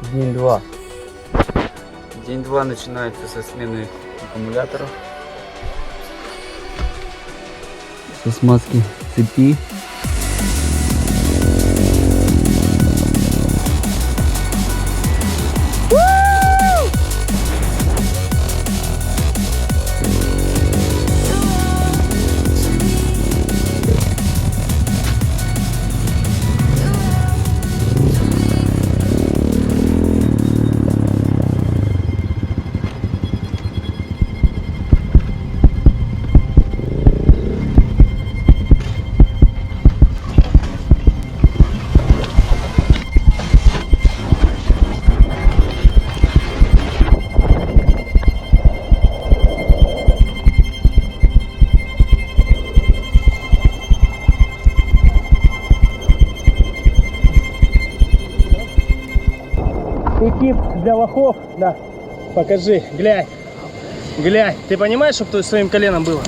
День 2. День 2 начинается со смены аккумуляторов. Со смазки цепи. Экип для лохов, да. Покажи, глянь. Глянь. Ты понимаешь, что своим коленом было?